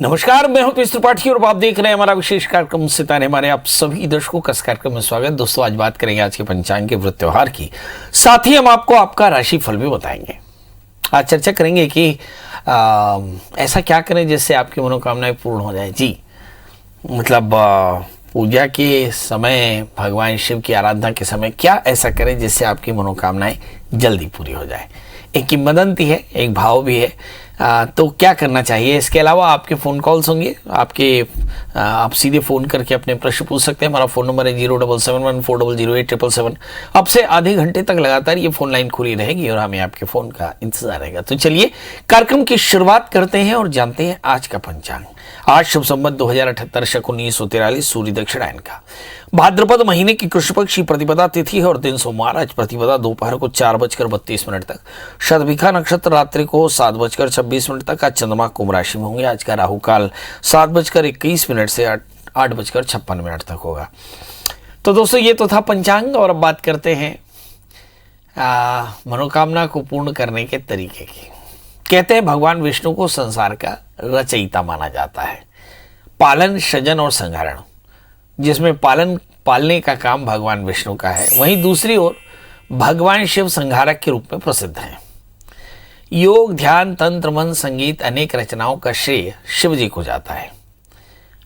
नमस्कार, मैं हूं पीयूष त्रिपाठी और आप देख रहे हैं हमारा विशेष कार्यक्रम सितारे। हमारे आप सभी दर्शकों का इस कार्यक्रम में स्वागत। दोस्तों, आज बात करेंगे आज के पंचांग के व्रत त्योहार की, साथ ही हम आपको आपका राशिफल भी बताएंगे। आज चर्चा करेंगे कि ऐसा क्या करें जिससे आपकी मनोकामनाएं पूर्ण हो जाए। जी मतलब पूजा के समय, भगवान शिव की आराधना के समय क्या ऐसा करें जिससे आपकी मनोकामनाएं जल्दी पूरी हो जाए। एक किंवदंती है, एक भाव भी है। तो क्या करना चाहिए। इसके अलावा आपके फ़ोन कॉल्स होंगे, आप सीधे फ़ोन करके अपने प्रश्न पूछ सकते हैं। हमारा फ़ोन नंबर है 07714008777। अब से आधे घंटे तक लगातार ये फ़ोन लाइन खुली रहेगी और हमें आपके फ़ोन का इंतजार रहेगा। तो चलिए कार्यक्रम की शुरुआत करते हैं और जानते हैं आज का पंचांग। आज शुभ संवत 2078 शक 1943 सूर्य दक्षिणायन का भाद्रपद महीने की कृष्ण पक्ष की प्रतिपदा तिथि है और दिन सोमवार। आज प्रतिपदा दोपहर को 4:32 तक, शतभिखा नक्षत्र रात्रि को 7:26 तक। आज चंद्रमा कुंभ राशि में होंगे। आज का राहु काल 7:21 से 8:56 तक होगा। तो दोस्तों, ये तो था पंचांग और अब बात करते हैं मनोकामना को पूर्ण करने के तरीके की। कहते हैं भगवान विष्णु को संसार का रचयिता माना जाता है। पालन, सृजन और संहारण, जिसमें पालने का काम भगवान विष्णु का है, वहीं दूसरी ओर भगवान शिव संहारक के रूप में प्रसिद्ध हैं। योग, ध्यान, तंत्र, मन, संगीत अनेक रचनाओं का श्रेय शिव जी को जाता है।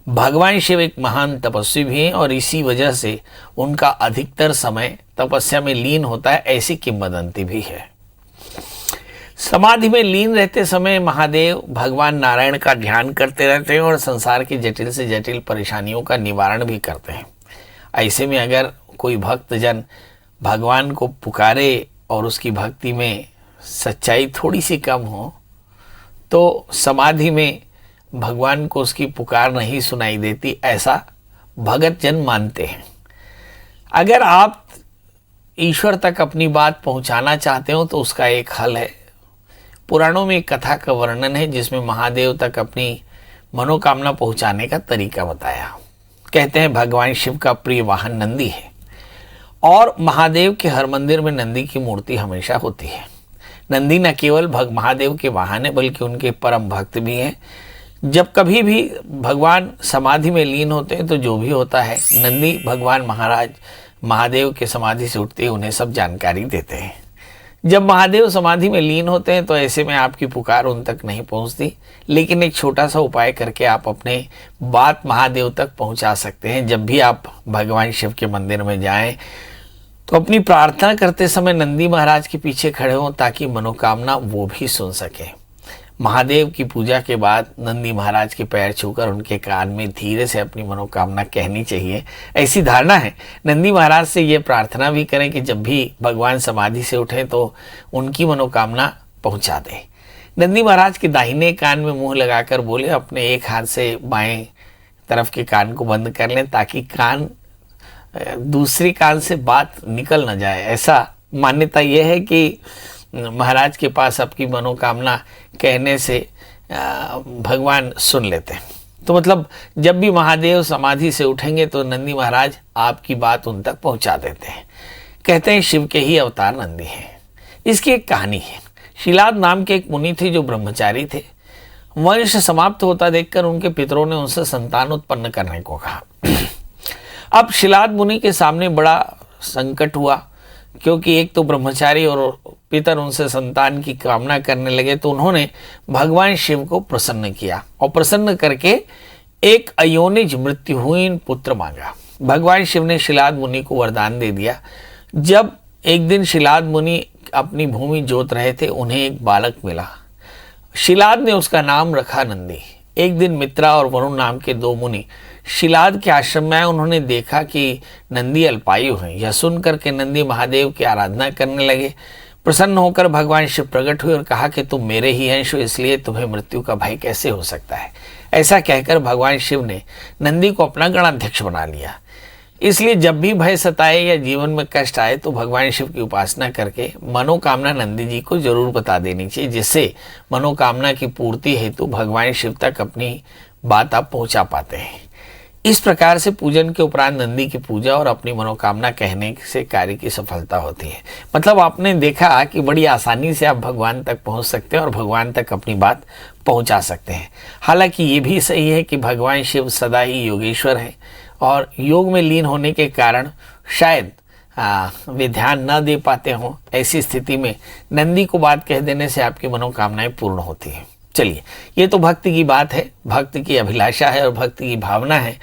भगवान शिव एक महान तपस्वी भी हैं और इसी वजह से उनका अधिकतर समय तपस्या में लीन होता है, ऐसी किंवदंती भी है। समाधि में लीन रहते समय महादेव भगवान नारायण का ध्यान करते रहते हैं और संसार की जटिल से जटिल परेशानियों का निवारण भी करते हैं। ऐसे में अगर कोई भक्तजन भगवान को पुकारे और उसकी भक्ति में सच्चाई थोड़ी सी कम हो तो समाधि में भगवान को उसकी पुकार नहीं सुनाई देती, ऐसा भगत जन मानते हैं। अगर आप ईश्वर तक अपनी बात पहुंचाना चाहते हो तो उसका एक हल है। पुराणों में एक कथा का वर्णन है जिसमें महादेव तक अपनी मनोकामना पहुंचाने का तरीका बताया। कहते हैं भगवान शिव का प्रिय वाहन नंदी है और महादेव के हर मंदिर में नंदी की मूर्ति हमेशा होती है। नंदी न केवल महादेव के वाहन है बल्कि उनके परम भक्त भी हैं। जब कभी भी भगवान समाधि में लीन होते हैं तो जो भी होता है, नंदी भगवान महादेव के समाधि से उठते उन्हें सब जानकारी देते हैं। जब महादेव समाधि में लीन होते हैं तो ऐसे में आपकी पुकार उन तक नहीं पहुंचती, लेकिन एक छोटा सा उपाय करके आप अपने बात महादेव तक पहुंचा सकते हैं। जब भी आप भगवान शिव के मंदिर में जाएं तो अपनी प्रार्थना करते समय नंदी महाराज के पीछे खड़े हों ताकि मनोकामना वो भी सुन सके। महादेव की पूजा के बाद नंदी महाराज के पैर छूकर उनके कान में धीरे से अपनी मनोकामना कहनी चाहिए, ऐसी धारणा है। नंदी महाराज से ये प्रार्थना भी करें कि जब भी भगवान समाधि से उठें तो उनकी मनोकामना पहुंचा दें। नंदी महाराज के दाहिने कान में मुंह लगाकर बोले, अपने एक हाथ से बाएं तरफ के कान को बंद कर लें ताकि दूसरे कान से बात निकल न जाए। ऐसा मान्यता यह है कि महाराज के पास आपकी मनोकामना कहने से भगवान सुन लेते हैं। तो मतलब जब भी महादेव समाधि से उठेंगे तो नंदी महाराज आपकी बात उन तक पहुंचा देते हैं। कहते हैं शिव के ही अवतार नंदी हैं। इसकी एक कहानी है। शिलाद नाम के एक मुनि थे जो ब्रह्मचारी थे। वंश समाप्त होता देखकर उनके पितरों ने उनसे संतान उत्पन्न करने को कहा। अब शिलाद मुनि के सामने बड़ा संकट हुआ, क्योंकि एक तो ब्रह्मचारी और पितर उनसे संतान की कामना करने लगे। तो उन्होंने भगवान शिव को प्रसन्न किया और प्रसन्न करके एक अयोनिज मृत्युहीन पुत्र मांगा। भगवान शिव ने शिलाद मुनि को वरदान दे दिया। जब एक दिन शिलाद मुनि अपनी भूमि जोत रहे थे, उन्हें एक बालक मिला। शिलाद ने उसका नाम रखा नंदी। एक दिन मित्रा और वरुण नाम के दो मुनि शिलाद के आश्रम में आए। उन्होंने देखा कि नंदी अल्पायु हैं। यह सुनकर के नंदी महादेव की आराधना करने लगे। प्रसन्न होकर भगवान शिव प्रकट हुए और कहा कि तुम मेरे ही अंश हो, इसलिए तुम्हें मृत्यु का भय कैसे हो सकता है। ऐसा कहकर भगवान शिव ने नंदी को अपना गणाध्यक्ष बना लिया। इसलिए जब भी भय सताए या जीवन में कष्ट आए तो भगवान शिव की उपासना करके मनोकामना नंदी जी को जरूर बता देनी चाहिए, जिससे मनोकामना की पूर्ति हेतु भगवान शिव तक अपनी बात आप पहुंचा पाते हैं। इस प्रकार से पूजन के उपरांत नंदी की पूजा और अपनी मनोकामना कहने से कार्य की सफलता होती है। मतलब आपने देखा कि बड़ी आसानी से आप भगवान तक पहुंच सकते हैं और भगवान तक अपनी बात पहुंचा सकते हैं। हालांकि ये भी सही है कि भगवान शिव सदा ही योगेश्वर है और योग में लीन होने के कारण शायद वे ध्यान न दे पाते हों। ऐसी स्थिति में नंदी को बात कह देने से आपकी मनोकामनाएं पूर्ण होती हैं। चलिए, ये तो भक्ति की बात है, भक्ति की अभिलाषा है और भक्ति की भावना है,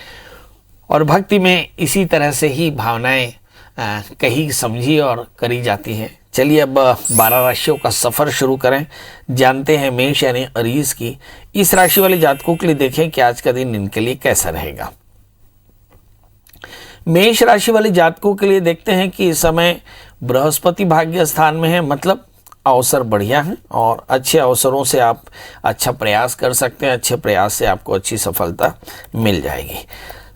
और भक्ति में इसी तरह से ही भावनाएं कही समझी और करी जाती हैं। चलिए अब 12 राशियों का सफर शुरू करें। जानते हैं मेष यानी अरीज की इस राशि वाले जातकों के लिए देखें कि आज का दिन इनके लिए कैसा रहेगा। मेष राशि वाले जातकों के लिए देखते हैं कि इस समय बृहस्पति भाग्य स्थान में है, मतलब अवसर बढ़िया है और अच्छे अवसरों से आप अच्छा प्रयास कर सकते हैं। अच्छे प्रयास से आपको अच्छी सफलता मिल जाएगी।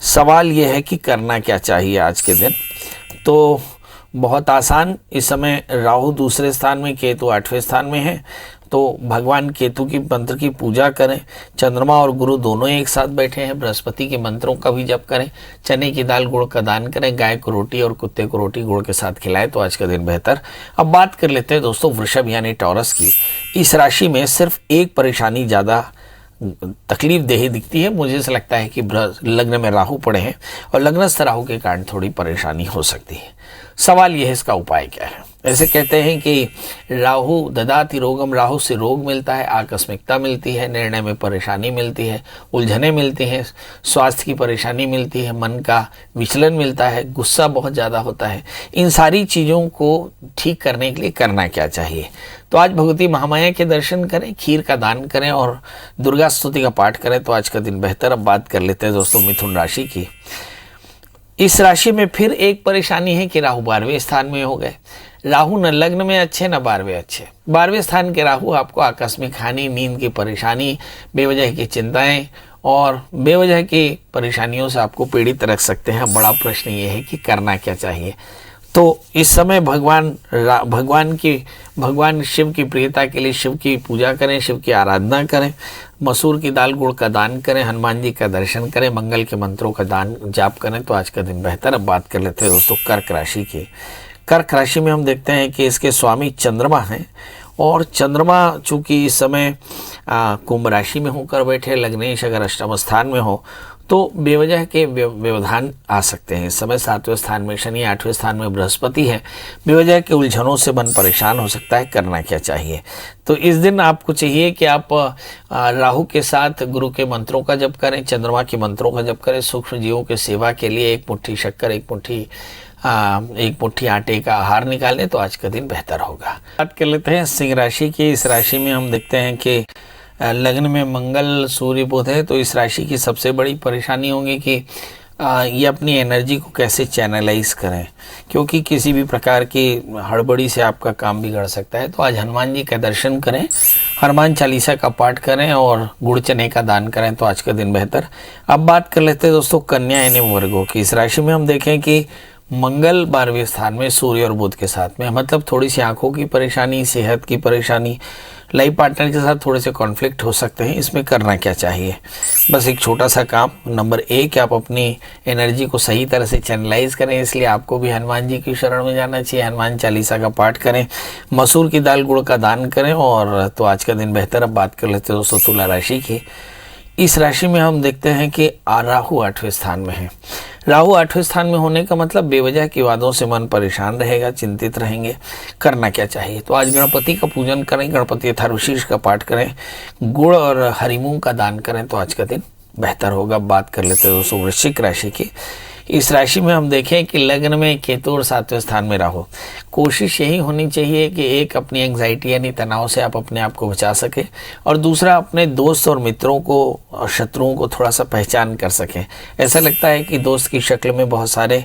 सवाल यह है कि करना क्या चाहिए आज के दिन। तो बहुत आसान, इस समय राहु दूसरे स्थान में, केतु 8वें स्थान में है, तो भगवान केतु की मंत्र की पूजा करें। चंद्रमा और गुरु दोनों एक साथ बैठे हैं, बृहस्पति के मंत्रों का भी जप करें। चने की दाल गुड़ का दान करें। गाय को रोटी और कुत्ते को रोटी गुड़ के साथ खिलाएं तो आज का दिन बेहतर। अब बात कर लेते हैं दोस्तों वृषभ यानी टॉरस की। इस राशि में सिर्फ एक परेशानी ज़्यादा तकलीफ देही दिखती है। मुझे ऐसा लगता है कि लग्न में राहु पड़े हैं और लग्नस्थ राहु के कारण थोड़ी परेशानी हो सकती है। सवाल यह है इसका उपाय क्या है। ऐसे कहते हैं कि राहु ददाति रोगम, राहु से रोग मिलता है, आकस्मिकता मिलती है, निर्णय में परेशानी मिलती है, उलझनें मिलती हैं, स्वास्थ्य की परेशानी मिलती है, मन का विचलन मिलता है, गुस्सा बहुत ज़्यादा होता है। इन सारी चीज़ों को ठीक करने के लिए करना क्या चाहिए। तो आज भगवती महामाया के दर्शन करें, खीर का दान करें और दुर्गा स्तुति का पाठ करें तो आज का दिन बेहतर। अब बात कर लेते हैं दोस्तों मिथुन राशि की। इस राशि में फिर एक परेशानी है कि राहु 12वें स्थान में हो गए। राहु न लग्न में अच्छे न 12वें अच्छे। 12वें स्थान के राहु आपको आकस्मिक हानि, नींद की परेशानी, बेवजह की चिंताएं और बेवजह की परेशानियों से आपको पीड़ित रख सकते हैं। बड़ा प्रश्न ये है कि करना क्या चाहिए। तो इस समय भगवान शिव की प्रियता के लिए शिव की पूजा करें, शिव की आराधना करें, मसूर की दाल गुड़ का दान करें, हनुमान जी का दर्शन करें, मंगल के मंत्रों का दान जाप करें तो आज का दिन बेहतर। अब बात कर लेते हैं दोस्तों कर्क राशि की। कर्क राशि में हम देखते हैं कि इसके स्वामी चंद्रमा हैं और चंद्रमा चूंकि इस समय कुंभ राशि में होकर बैठे, लग्नेश अगर अष्टम स्थान में हो तो बेवजह के व्यवधान आ सकते हैं। इस समय 7वें स्थान में शनि, 8वें स्थान में बृहस्पति है। बेवजह के उलझनों से मन परेशान हो सकता है। करना क्या चाहिए। तो इस दिन आपको चाहिए कि आप राहु के साथ गुरु के मंत्रों का जप करें, चंद्रमा के मंत्रों का जप करें, सूक्ष्म जीवों की सेवा के लिए एक मुट्ठी शक्कर, एक मुट्ठी आटे का आहार निकालें तो आज का दिन बेहतर होगा। बात कर लेते हैं सिंह राशि की। इस राशि में हम देखते हैं कि लग्न में मंगल सूर्य बुध है, तो इस राशि की सबसे बड़ी परेशानी होगी कि ये अपनी एनर्जी को कैसे चैनलाइज करें, क्योंकि किसी भी प्रकार की हड़बड़ी से आपका काम बिगड़ सकता है। तो आज हनुमान जी का दर्शन करें, हनुमान चालीसा का पाठ करें और गुड़ चने का दान करें तो आज का दिन बेहतर। अब बात कर लेते हैं दोस्तों कन्या यानी वर्गों की। इस राशि में हम देखें कि मंगल 12वें स्थान में सूर्य और बुध के साथ में, मतलब थोड़ी सी आंखों की परेशानी, सेहत की परेशानी, लाइफ पार्टनर के साथ थोड़े से कॉन्फ्लिक्ट हो सकते हैं। इसमें करना क्या चाहिए। बस एक छोटा सा काम, नंबर 1 आप अपनी एनर्जी को सही तरह से चैनलाइज करें, इसलिए आपको भी हनुमान जी की शरण में जाना चाहिए। हनुमान चालीसा का पाठ करें, मसूर की दाल गुड़ का दान करें और तो आज का दिन बेहतर। अब बात कर लेते हैं दोस्तों तुला राशि की। इस राशि में हम देखते हैं कि राहु 8वें स्थान में है। राहु 8वें स्थान में होने का मतलब बेवजह की वादों से मन परेशान रहेगा, चिंतित रहेंगे। करना क्या चाहिए। तो आज गणपति का पूजन करें, गणपति अथर्वशीर्ष का पाठ करें, गुड़ और हरी मूंग का दान करें तो आज का दिन बेहतर होगा। बात कर लेते हैं दोस्तों वृश्चिक राशि की। इस राशि में हम देखें कि लग्न में केतु और 7वें स्थान में राहु। कोशिश यही होनी चाहिए कि एक अपनी एंग्जाइटी यानी तनाव से आप अपने आप को बचा सकें और दूसरा अपने दोस्त और मित्रों को और शत्रुओं को थोड़ा सा पहचान कर सकें। ऐसा लगता है कि दोस्त की शक्ल में बहुत सारे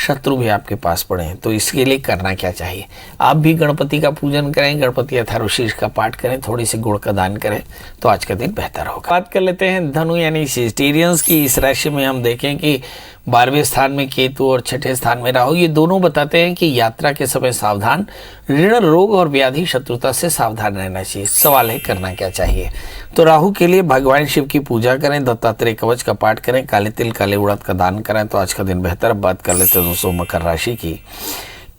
शत्रु भी आपके पास पड़े हैं। तो इसके लिए करना क्या चाहिए। आप भी गणपति का पूजन करें, गणपति अथर्वशीर्ष का पाठ करें, थोड़ी सी गुड़ का दान करें तो आज का दिन बेहतर होगा। बात कर लेते हैं धनु यानी सेजिटेरियंस की। इस राशि में हम देखें कि 12वें स्थान में केतु और 6ठे स्थान में राहु, ये दोनों बताते हैं कि यात्रा के समय सावधान, ऋण, रोग और व्याधि शत्रुता से सावधान रहना चाहिए। सवाल है करना क्या चाहिए। तो राहु के लिए भगवान शिव की पूजा करें, दत्तात्रेय कवच का पाठ करें, काले तिल काले उड़द का दान करें तो आज का दिन बेहतर। अब बात कर लेते हैं दोस्तों मकर राशि की।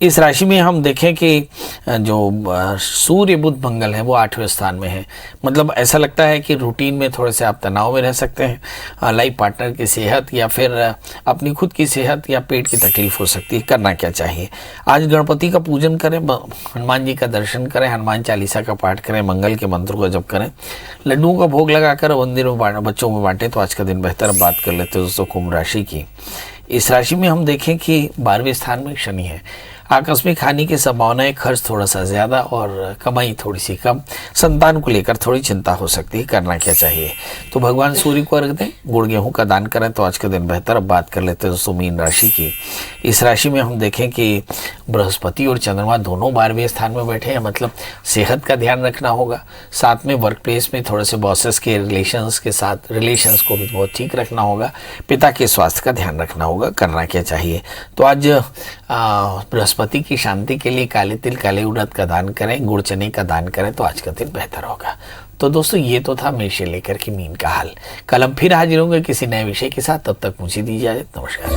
इस राशि में हम देखें कि जो सूर्य बुध मंगल है वो 8वें स्थान में है। मतलब ऐसा लगता है कि रूटीन में थोड़े से आप तनाव में रह सकते हैं। लाइफ पार्टनर की सेहत या फिर अपनी खुद की सेहत या पेट की तकलीफ हो सकती है। करना क्या चाहिए? आज गणपति का पूजन करें, हनुमान जी का दर्शन करें, हनुमान चालीसा का पाठ करें, मंगल के मंत्रों का जप करें, लड्डुओं का भोग लगाकर मंदिर में बच्चों में बांटें तो आज का दिन बेहतर। अब बात कर लेते हैं दोस्तों कुंभ राशि की। इस राशि में हम देखें कि 12वें स्थान में शनि है। आकस्मिक हानि की संभावनाएं, खर्च थोड़ा सा ज़्यादा और कमाई थोड़ी सी कम। संतान को लेकर थोड़ी चिंता हो सकती है। करना क्या चाहिए? तो भगवान सूर्य को अर्घ दें, गुड़ गेहूं का दान करें तो आज का दिन बेहतर। अब बात कर लेते हैं दोस्तों मीन राशि की। इस राशि में हम देखें कि बृहस्पति और चंद्रमा दोनों 12वें स्थान में बैठे हैं। मतलब सेहत का ध्यान रखना होगा। साथ में वर्क प्लेस में थोड़े से बॉसेस के रिलेशंस के साथ रिलेशंस को भी बहुत ठीक रखना होगा। पिता के स्वास्थ्य का ध्यान रखना होगा। करना क्या चाहिए? तो आज बृहस्पति की शांति के लिए काले तिल काले उड़द का दान करें, गुड़ चने का दान करें तो आज का दिन बेहतर होगा। तो दोस्तों ये तो था मेष से लेकर के मीन का हाल। कल हम फिर हाजिर होंगे किसी नए विषय के साथ। तब तक मुझे दीजिए इजाजत। नमस्कार।